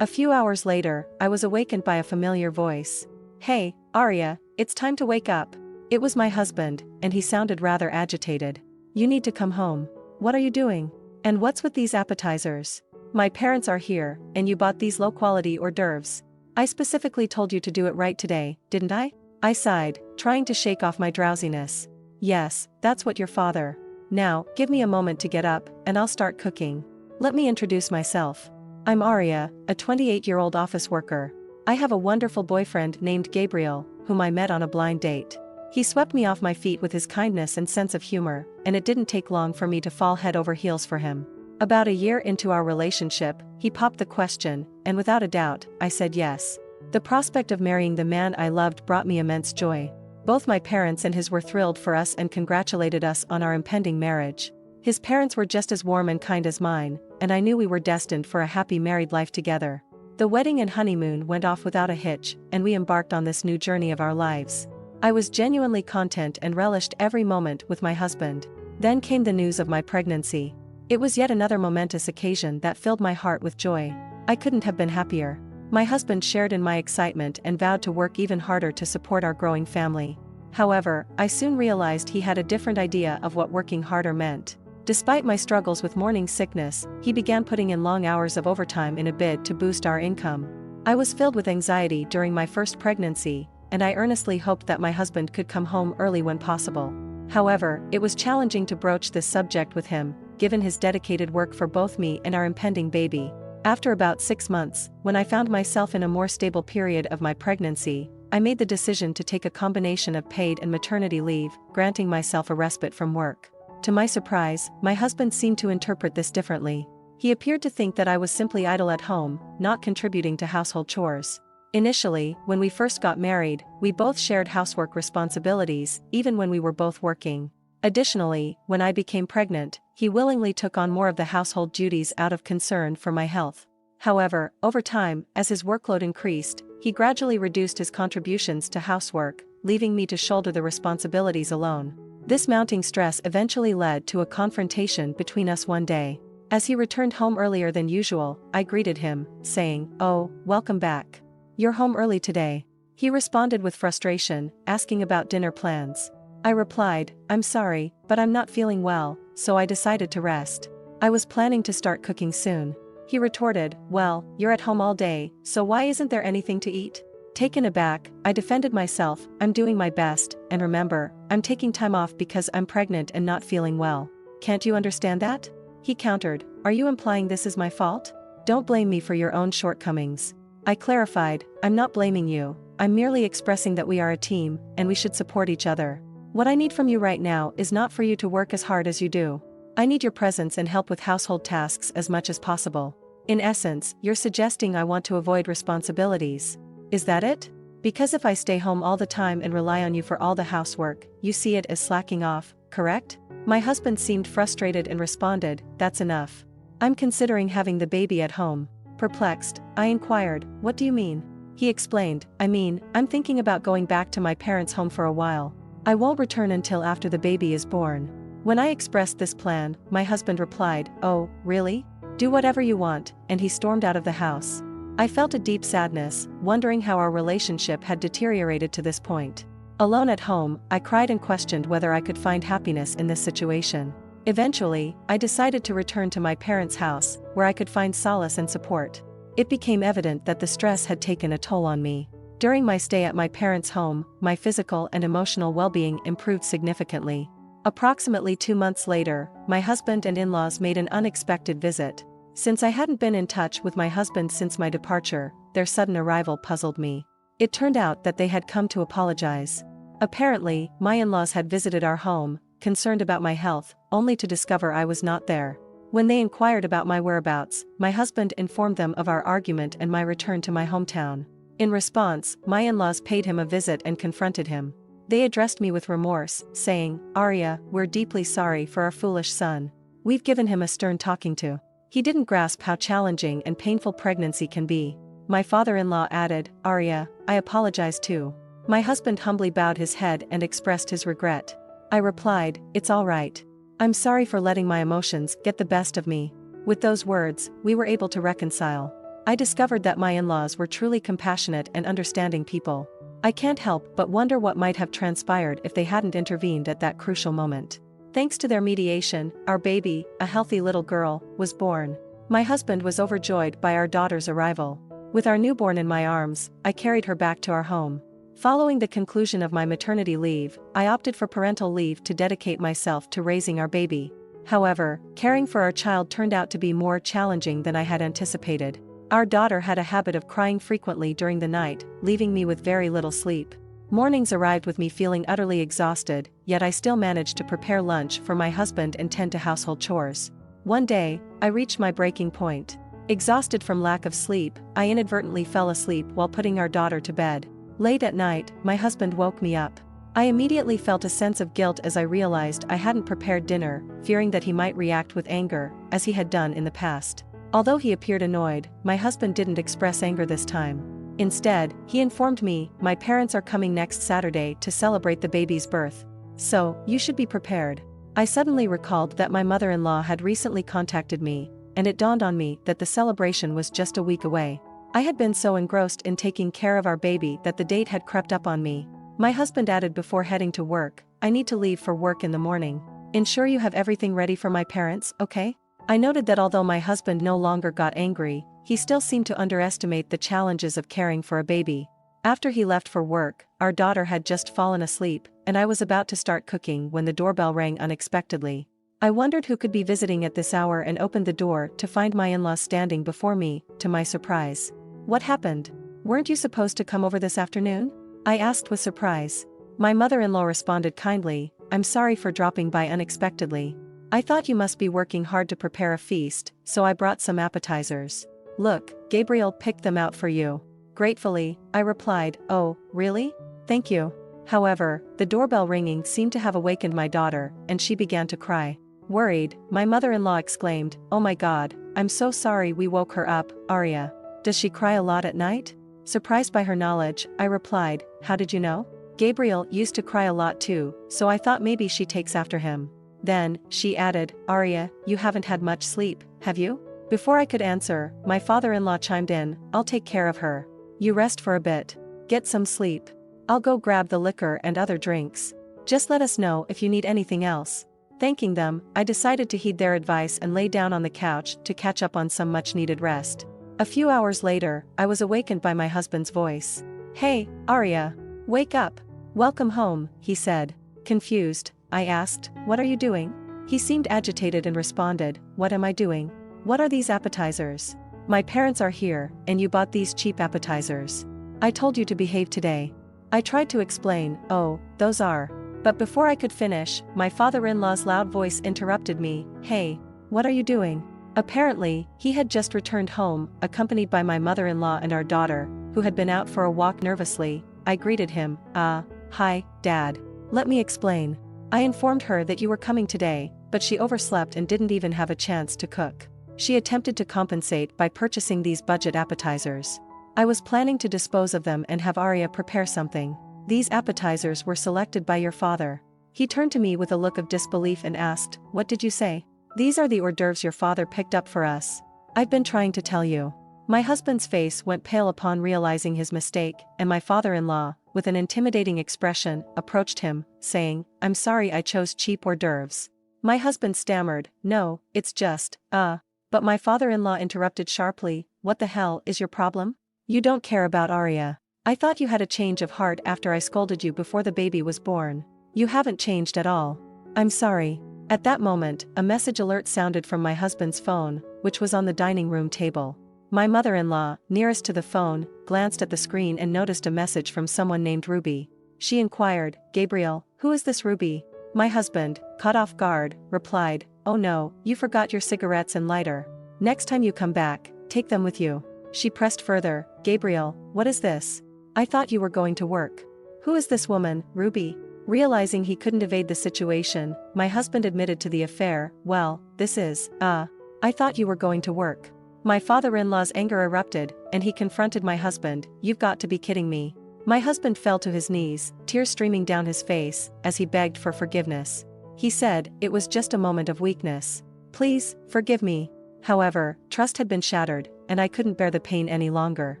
A few hours later, I was awakened by a familiar voice. "Hey, Arya, it's time to wake up." It was my husband, and he sounded rather agitated. "You need to come home. What are you doing? And what's with these appetizers? My parents are here, and you bought these low-quality hors d'oeuvres. I specifically told you to do it right today, didn't I?" I sighed, trying to shake off my drowsiness. "Yes, that's what your father. Now, give me a moment to get up, and I'll start cooking. Let me introduce myself. I'm Arya, a 28-year-old office worker. I have a wonderful boyfriend named Gabriel, whom I met on a blind date. He swept me off my feet with his kindness and sense of humor, and it didn't take long for me to fall head over heels for him. About a year into our relationship, he popped the question, and without a doubt, I said yes. The prospect of marrying the man I loved brought me immense joy. Both my parents and his were thrilled for us and congratulated us on our impending marriage. His parents were just as warm and kind as mine, and I knew we were destined for a happy married life together. The wedding and honeymoon went off without a hitch, and we embarked on this new journey of our lives. I was genuinely content and relished every moment with my husband. Then came the news of my pregnancy. It was yet another momentous occasion that filled my heart with joy. I couldn't have been happier. My husband shared in my excitement and vowed to work even harder to support our growing family. However, I soon realized he had a different idea of what working harder meant. Despite my struggles with morning sickness, he began putting in long hours of overtime in a bid to boost our income. I was filled with anxiety during my first pregnancy, and I earnestly hoped that my husband could come home early when possible. However, it was challenging to broach this subject with him, given his dedicated work for both me and our impending baby. After about 6 months, when I found myself in a more stable period of my pregnancy, I made the decision to take a combination of paid and maternity leave, granting myself a respite from work. To my surprise, my husband seemed to interpret this differently. He appeared to think that I was simply idle at home, not contributing to household chores. Initially, when we first got married, we both shared housework responsibilities, even when we were both working. Additionally, when I became pregnant, he willingly took on more of the household duties out of concern for my health. However, over time, as his workload increased, he gradually reduced his contributions to housework, leaving me to shoulder the responsibilities alone. This mounting stress eventually led to a confrontation between us one day. As he returned home earlier than usual, I greeted him, saying, "Oh, welcome back. You're home early today." He responded with frustration, asking about dinner plans. I replied, "I'm sorry, but I'm not feeling well, so I decided to rest. I was planning to start cooking soon." He retorted, "Well, you're at home all day, so why isn't there anything to eat?" Taken aback, I defended myself, "I'm doing my best, and remember, I'm taking time off because I'm pregnant and not feeling well. Can't you understand that?" He countered, "Are you implying this is my fault? Don't blame me for your own shortcomings." I clarified, "I'm not blaming you, I'm merely expressing that we are a team, and we should support each other. What I need from you right now is not for you to work as hard as you do. I need your presence and help with household tasks as much as possible. In essence, you're suggesting I want to avoid responsibilities. Is that it? Because if I stay home all the time and rely on you for all the housework, you see it as slacking off, correct?" My husband seemed frustrated and responded, "That's enough. I'm considering having the baby at home." Perplexed, I inquired, "What do you mean?" He explained, I'm thinking about going back to my parents' home for a while. I won't return until after the baby is born." When I expressed this plan, my husband replied, "Oh, really? Do whatever you want," and he stormed out of the house. I felt a deep sadness, wondering how our relationship had deteriorated to this point. Alone at home, I cried and questioned whether I could find happiness in this situation. Eventually, I decided to return to my parents' house, where I could find solace and support. It became evident that the stress had taken a toll on me. During my stay at my parents' home, my physical and emotional well-being improved significantly. Approximately 2 months later, my husband and in-laws made an unexpected visit. Since I hadn't been in touch with my husband since my departure, their sudden arrival puzzled me. It turned out that they had come to apologize. Apparently, my in-laws had visited our home, concerned about my health, only to discover I was not there. When they inquired about my whereabouts, my husband informed them of our argument and my return to my hometown. In response, my in-laws paid him a visit and confronted him. They addressed me with remorse, saying, "Arya, we're deeply sorry for our foolish son. We've given him a stern talking to. He didn't grasp how challenging and painful pregnancy can be." My father-in-law added, "Arya, I apologize too." My husband humbly bowed his head and expressed his regret. I replied, "It's all right. I'm sorry for letting my emotions get the best of me. With those words, we were able to reconcile. I discovered that my in-laws were truly compassionate and understanding people. I can't help but wonder what might have transpired if they hadn't intervened at that crucial moment. Thanks to their mediation, our baby, a healthy little girl, was born. My husband was overjoyed by our daughter's arrival. With our newborn in my arms, I carried her back to our home. Following the conclusion of my maternity leave, I opted for parental leave to dedicate myself to raising our baby. However, caring for our child turned out to be more challenging than I had anticipated. Our daughter had a habit of crying frequently during the night, leaving me with very little sleep. Mornings arrived with me feeling utterly exhausted, yet I still managed to prepare lunch for my husband and tend to household chores. One day, I reached my breaking point. Exhausted from lack of sleep, I inadvertently fell asleep while putting our daughter to bed. Late at night, my husband woke me up. I immediately felt a sense of guilt as I realized I hadn't prepared dinner, fearing that he might react with anger, as he had done in the past. Although he appeared annoyed, my husband didn't express anger this time. Instead, he informed me, "My parents are coming next Saturday to celebrate the baby's birth. So, you should be prepared." I suddenly recalled that my mother-in-law had recently contacted me, and it dawned on me that the celebration was just a week away. I had been so engrossed in taking care of our baby that the date had crept up on me. My husband added before heading to work, "I need to leave for work in the morning. Ensure you have everything ready for my parents, okay?" I noted that although my husband no longer got angry, he still seemed to underestimate the challenges of caring for a baby. After he left for work, our daughter had just fallen asleep, and I was about to start cooking when the doorbell rang unexpectedly. I wondered who could be visiting at this hour and opened the door to find my in-laws standing before me, to my surprise. "What happened? Weren't you supposed to come over this afternoon?" I asked with surprise. My mother-in-law responded kindly, "I'm sorry for dropping by unexpectedly. I thought you must be working hard to prepare a feast, so I brought some appetizers. Look, Gabriel picked them out for you." Gratefully, I replied, "Oh, really? Thank you." However, the doorbell ringing seemed to have awakened my daughter, and she began to cry. Worried, my mother-in-law exclaimed, "Oh my God, I'm so sorry we woke her up, Arya. Does she cry a lot at night?" Surprised by her knowledge, I replied, "How did you know?" "Gabriel used to cry a lot too, so I thought maybe she takes after him." Then, she added, "Arya, you haven't had much sleep, have you?" Before I could answer, my father-in-law chimed in, "I'll take care of her. You rest for a bit. Get some sleep. I'll go grab the liquor and other drinks. Just let us know if you need anything else." Thanking them, I decided to heed their advice and lay down on the couch to catch up on some much-needed rest. A few hours later, I was awakened by my husband's voice. "Hey, Arya. Wake up. Welcome home," he said. Confused, I asked, "What are you doing?" He seemed agitated and responded, "What am I doing? What are these appetizers?" "My parents are here, and you bought these cheap appetizers. I told you to behave today." I tried to explain, "Oh, those are..." But before I could finish, my father-in-law's loud voice interrupted me, "Hey, what are you doing?" Apparently, he had just returned home, accompanied by my mother-in-law and our daughter, who had been out for a walk nervously. I greeted him, "Hi, Dad. Let me explain. I informed her that you were coming today, but she overslept and didn't even have a chance to cook. She attempted to compensate by purchasing these budget appetizers. I was planning to dispose of them and have Arya prepare something. These appetizers were selected by your father." He turned to me with a look of disbelief and asked, "What did you say?" "These are the hors d'oeuvres your father picked up for us. I've been trying to tell you." My husband's face went pale upon realizing his mistake, and my father-in-law, with an intimidating expression, approached him, saying, "I'm sorry I chose cheap hors d'oeuvres." My husband stammered, "No, it's just, But my father-in-law interrupted sharply, "What the hell is your problem? You don't care about Arya. I thought you had a change of heart after I scolded you before the baby was born. You haven't changed at all." "I'm sorry." At that moment, a message alert sounded from my husband's phone, which was on the dining room table. My mother-in-law, nearest to the phone, glanced at the screen and noticed a message from someone named Ruby. She inquired, "Gabriel, who is this Ruby?" My husband, caught off guard, replied, "Oh no, you forgot your cigarettes and lighter. Next time you come back, take them with you." She pressed further, "Gabriel, what is this? I thought you were going to work. Who is this woman, Ruby?" Realizing he couldn't evade the situation, my husband admitted to the affair, "Well, this is, I thought you were going to work." My father-in-law's anger erupted, and he confronted my husband, "You've got to be kidding me." My husband fell to his knees, tears streaming down his face, as he begged for forgiveness. He said, "It was just a moment of weakness. Please, forgive me." However, trust had been shattered, and I couldn't bear the pain any longer.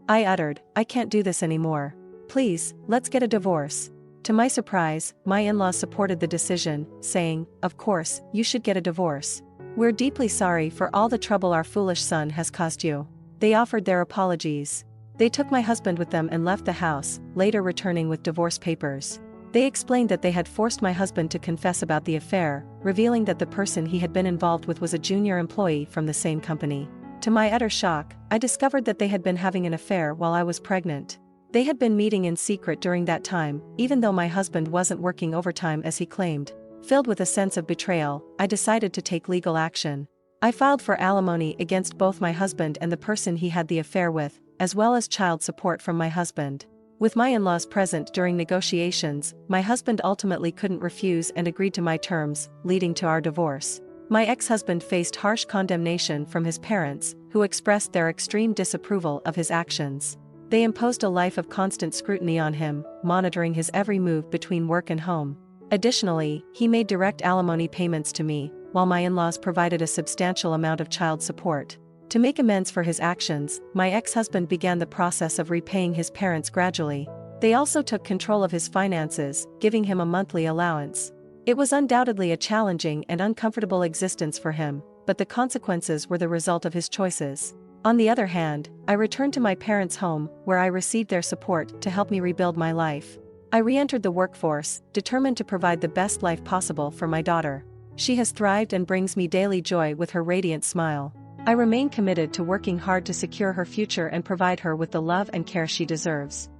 I uttered, "I can't do this anymore. Please, let's get a divorce." To my surprise, my in-laws supported the decision, saying, "Of course, you should get a divorce. We're deeply sorry for all the trouble our foolish son has caused you." They offered their apologies. They took my husband with them and left the house, later returning with divorce papers. They explained that they had forced my husband to confess about the affair, revealing that the person he had been involved with was a junior employee from the same company. To my utter shock, I discovered that they had been having an affair while I was pregnant. They had been meeting in secret during that time, even though my husband wasn't working overtime as he claimed. Filled with a sense of betrayal, I decided to take legal action. I filed for alimony against both my husband and the person he had the affair with, as well as child support from my husband. With my in-laws present during negotiations, my husband ultimately couldn't refuse and agreed to my terms, leading to our divorce. My ex-husband faced harsh condemnation from his parents, who expressed their extreme disapproval of his actions. They imposed a life of constant scrutiny on him, monitoring his every move between work and home. Additionally, he made direct alimony payments to me, while my in-laws provided a substantial amount of child support. To make amends for his actions, my ex-husband began the process of repaying his parents gradually. They also took control of his finances, giving him a monthly allowance. It was undoubtedly a challenging and uncomfortable existence for him, but the consequences were the result of his choices. On the other hand, I returned to my parents' home, where I received their support to help me rebuild my life. I re-entered the workforce, determined to provide the best life possible for my daughter. She has thrived and brings me daily joy with her radiant smile. I remain committed to working hard to secure her future and provide her with the love and care she deserves.